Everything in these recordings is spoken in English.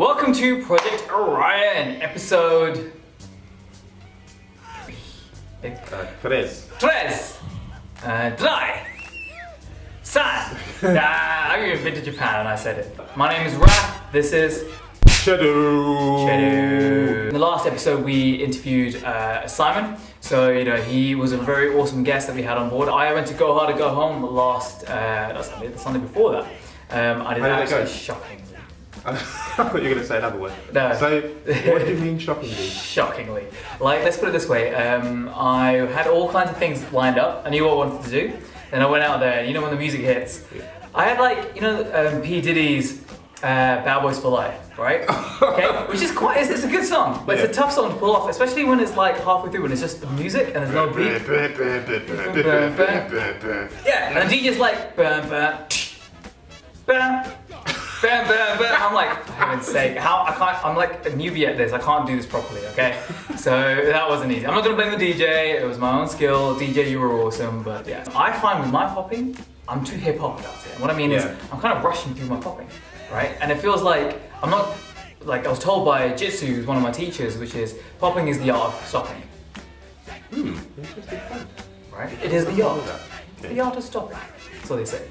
Welcome to Project Orion, episode... Tres. Dry. San. I've been to Japan and I said it. My name is Raph. This is... Shadow. In the last episode we interviewed Simon. So, he was a very awesome guest that we had on board. I went to Go Hard or Go Home the Sunday before that. I did actually shockingly. I thought you were going to say another word. No. So, what do you mean shockingly? Shockingly. Let's put it this way. I had all kinds of things lined up. I knew what I wanted to do. Then I went out there, when the music hits. I had P. Diddy's Bad Boys for Life, right? Okay, which is it's a good song, but it's a tough song to pull off, especially when it's halfway through and it's just the music and there's no beat. Yeah, and the DJ's like, bam, bam, bam, bam, bam, bam. I'm like, for heaven's sake, I'm like a newbie at this, I can't do this properly, okay? So that wasn't easy. I'm not gonna blame the DJ, it was my own skill. DJ, you were awesome, but yeah. I find with my popping, I'm too hip hop about it. And what I mean is, I'm kind of rushing through my popping. Right? And it feels like I was told by Jitsu, who's one of my teachers, which is popping is the art of stopping. Interesting point. Right? It is the art. It's the art of stopping. That's what they say.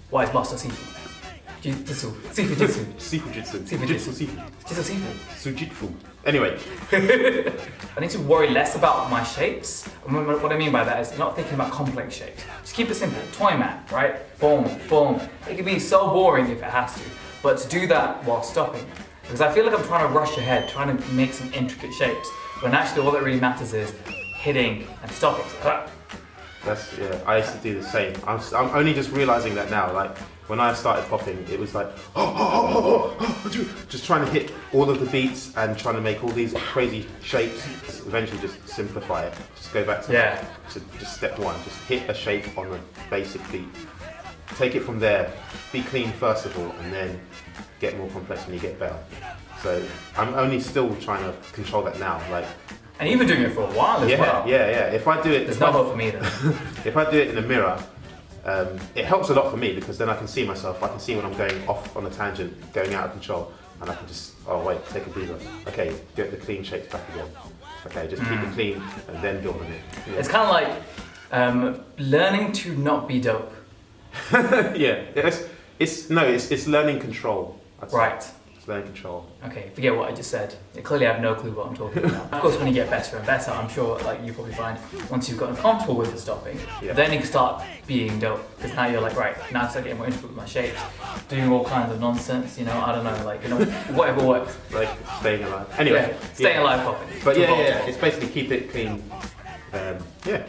Wise master Sifu. Jitsu. Sifu Jitsu. Sifu Jitsu. Sifu Jitsu Jitsu. Sifu. Jitsu Sifu. Sujitfu. Anyway. I need to worry less about my shapes. What I mean by that is not thinking about complex shapes. Just keep it simple. Toy mat, right? Boom, boom. It can be so boring if it has to, but to do that while stopping. Because I feel like I'm trying to rush ahead, trying to make some intricate shapes, when actually all that really matters is hitting and stopping. I used to do the same. I'm only just realizing that now. When I started popping, it was just trying to hit all of the beats and trying to make all these crazy shapes. Eventually just simplify it. Just go back to just step one. Just hit a shape on the basic beat. Take it from there. Be clean first of all, and then get more complex when you get better. So I'm only still trying to control that now. And you've been doing it for a while as well. Yeah. If I do it, there's no hope for me then. If I do it in the mirror, it helps a lot for me because then I can see myself. I can see when I'm going off on a tangent, going out of control, and I can just, take a breather. Okay, get the clean shapes back again. Okay, just keep it clean and then build on it. Yeah. It's kind of like learning to not be dope. It's learning control. Right. It's learning control. Okay, forget what I just said. Clearly I have no clue what I'm talking about. Of course, when you get better and better, I'm sure you probably find once you've gotten comfortable with the stopping, then you can start being dope. Because now you're now I start getting more intricate with my shapes, doing all kinds of nonsense, I don't know, whatever works. Staying alive. Anyway. Staying alive popping. But it's basically keep it clean.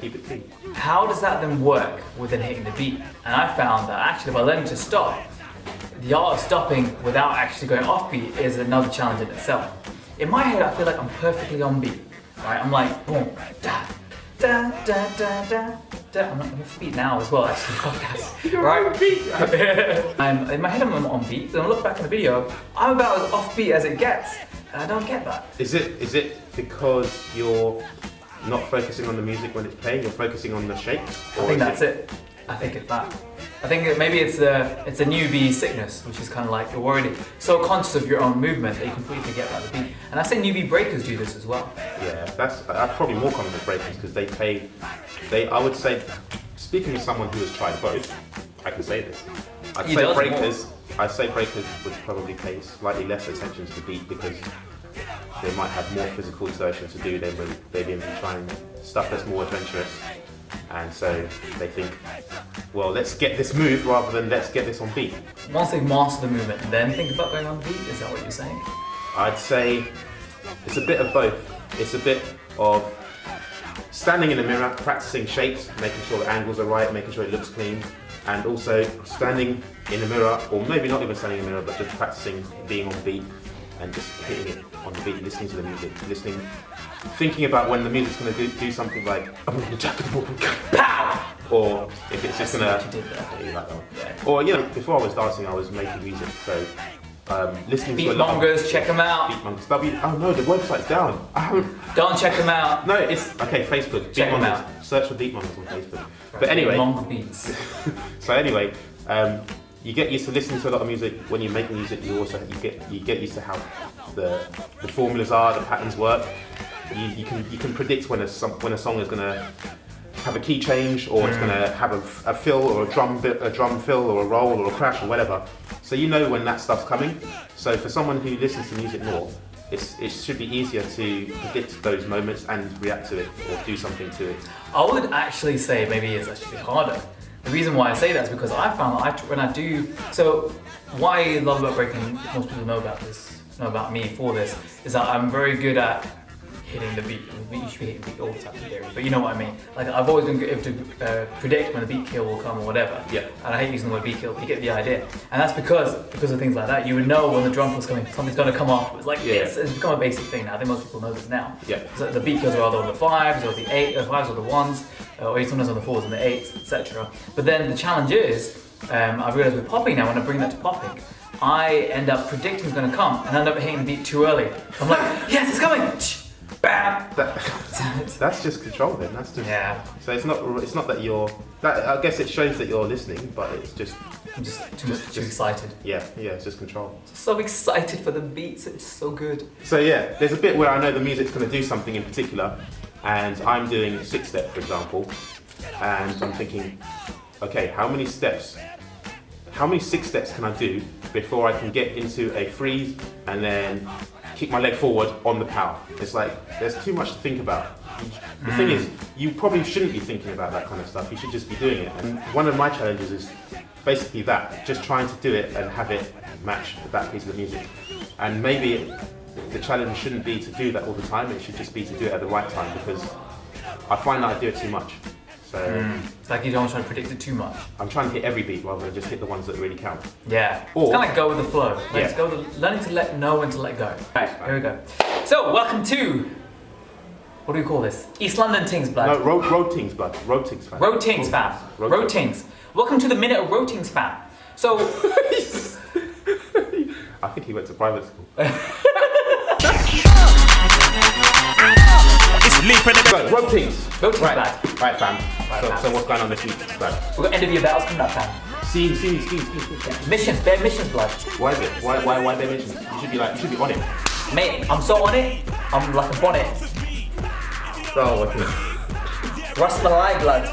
Keep it clean. How does that then work within hitting the beat? And I found that actually by learning to stop, the art of stopping without actually going off beat is another challenge in itself. In my head, I feel like I'm perfectly on beat, right? I'm like, boom, da, da, da, da, da, da. I'm off beat now as well, actually, podcast, right? On beat. In my head, I'm on beat. Then I look back in the video, I'm about as off beat as it gets, and I don't get that. Is it because you're not focusing on the music when it's playing? You're focusing on the shapes? I think that's it. I think it's that. I think that maybe it's a newbie sickness, which is kind of like you're already so conscious of your own movement that you completely forget about the beat. And I say newbie breakers do this as well. Yeah, that's probably more common with breakers because I would say, speaking as someone who has tried both, I can say this. I'd say breakers would probably pay slightly less attention to the beat because they might have more physical exertion to do than when they're going to be trying stuff that's more adventurous. And so they think, well, let's get this move rather than let's get this on beat. Once they master the movement, then think about going on beat? Is that what you're saying? I'd say it's a bit of both. It's a bit of standing in the mirror, practicing shapes, making sure the angles are right, making sure it looks clean, and also standing in the mirror, or maybe not even standing in the mirror, but just practicing being on beat and just hitting it on the beat, listening to the music, thinking about when the music's going to do something like pow, or if it's just going to, or before I was dancing, I was making music, so listening to a lot of Beatmongers, check them out. Beatmongers. Oh no, the website's down. Don't check them out. No, it's okay. Facebook. Check them out. Search for Beatmongers on Facebook. But anyway, Long beats. so anyway, you get used to listening to a lot of music. When you make music, you get used to how the formulas are, the patterns work. You can predict when a song is gonna have a key change, or it's gonna have a fill, or a drum fill, or a roll, or a crash, or whatever. So you know when that stuff's coming. So for someone who listens to music more, it should be easier to predict those moments and react to it or do something to it. I would actually say maybe it's actually harder. The reason why I say that is because I found that when I do, so what I love about breaking, most people know about me for this, is that I'm very good at hitting the beat. You should be hitting the beat all the time in theory, but you know what I mean. Like I've always been able to predict when the beat kill will come or whatever. Yeah. And I hate using the word beat kill, but you get the idea. And that's because of things like that. You would know when the drum was coming, something's going to come off. It's like it's become a basic thing now. I think most people know this now. Yeah. So the beat kills are either on the 5s or the 5s or the 1s, or sometimes on the 4s and the 8s, etc. But then the challenge is, I've realised with popping now, when I bring that to popping, I end up predicting it's going to come and end up hitting the beat too early. I'm like, yes, it's coming. Bam! That's just control then. That's just So it's not that you're. I guess it shows that you're listening, but it's just. I'm just too excited. Yeah, it's just control. So excited for the beats. It's so good. So yeah, there's a bit where I know the music's going to do something in particular, and I'm doing 6-step, for example, and I'm thinking, okay, how many 6 steps can I do before I can get into a freeze and then kick my leg forward on the power? It's like, there's too much to think about. The thing is, you probably shouldn't be thinking about that kind of stuff. You should just be doing it. And one of my challenges is basically that, just trying to do it and have it match that piece of the music. And maybe the challenge shouldn't be to do that all the time. It should just be to do it at the right time, because I find that I do it too much. So it's like you don't try to predict it too much. I'm trying to hit every beat rather than just hit the ones that really count. Yeah. Or, it's kind of like go with the flow. Let's go with learning to know when to let go. Right, here we go. So welcome to, what do we call this? East London Tingz, blad. No, Road Tingz, blad. Road Tingz, fam. Road Tingz, fam. Road Tingz. Welcome to the minute of Road Tingz, fam. So I think he went to private school. Road Tingz. Road Tingz, blad. Right, fam. So what's going on this week, blad? We've got end of year battles coming up, fam. Schemes. Missions, bare missions, blood. Why is it? Why bare missions? You should be on it. Mate, I'm so on it. I'm like a bonnet. Oh, okay. Rust my eye, blood.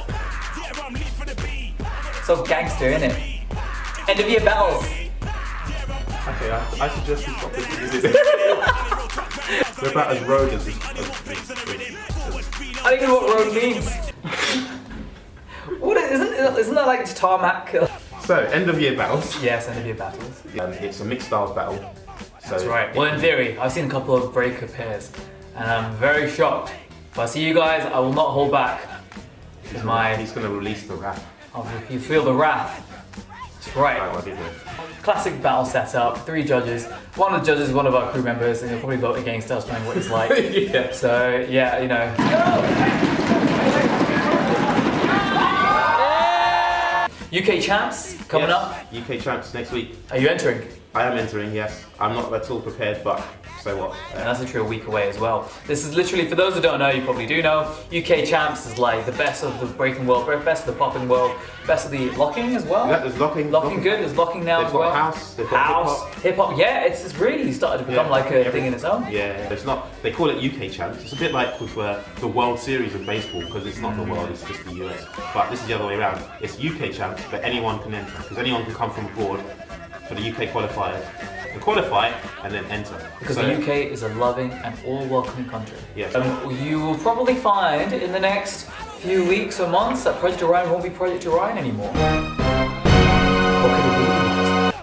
So gangster, innit? End of year battles. Okay, I suggest we stop this music. They're about as road as I don't even know what road means. Isn't that like tarmac? So, end of year battles. Yes, end of year battles. It's a mixed styles battle. So, that's right. Well, in theory, I've seen a couple of breaker pairs, and I'm very shocked. If I see you guys, I will not hold back. He's going to release the wrath. You feel the wrath. That's right. Classic battle setup, 3 judges. One of the judges is one of our crew members, and he'll probably vote against us knowing what he's like. Yeah. So, yeah, you know. UK champs coming up. UK champs next week. Are you entering? I am entering, yes. I'm not at all prepared, but so what? And that's literally a week away as well. This is literally, for those who don't know, you probably do know, UK champs is like the best of the breaking world, best of the popping world, best of the locking as well. Yeah, there's locking. Locking good, there's locking now as well. They've got house, hip-hop. Yeah, it's really started to become like a thing in its own. Yeah, it's not, they call it UK champs. It's a bit like with the World Series of baseball, because it's not the world, it's just the US. But this is the other way around. It's UK champs, but anyone can enter, because anyone can come from abroad for the UK qualifiers and qualify and then enter. Because the UK is a loving and all-welcoming country. Yes. You will probably find in the next few weeks or months that Project Orion won't be Project Orion anymore. What could it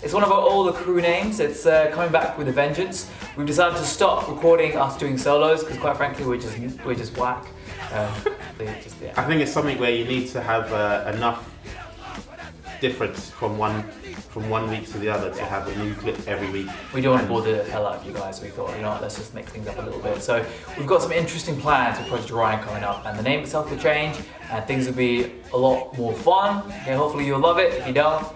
be? It's one of our older crew names. It's coming back with a vengeance. We've decided to stop recording us doing solos because, quite frankly, we're just whack. I think it's something where you need to have enough difference from one week to the other to have a new clip every week. We don't want to bore the hell out of you guys, so we thought, you know what, let's just mix things up a little bit. So we've got some interesting plans with Project Orion coming up, and the name itself will change, and things will be a lot more fun. Okay, hopefully you'll love it. If you don't,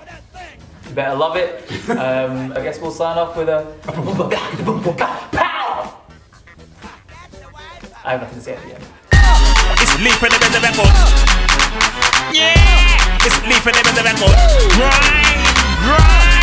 you better love it. I guess we'll sign off with a pow! I have nothing to say at the end. It's Lee for the record. Yeah! It's Lee for the record. Right! Drop.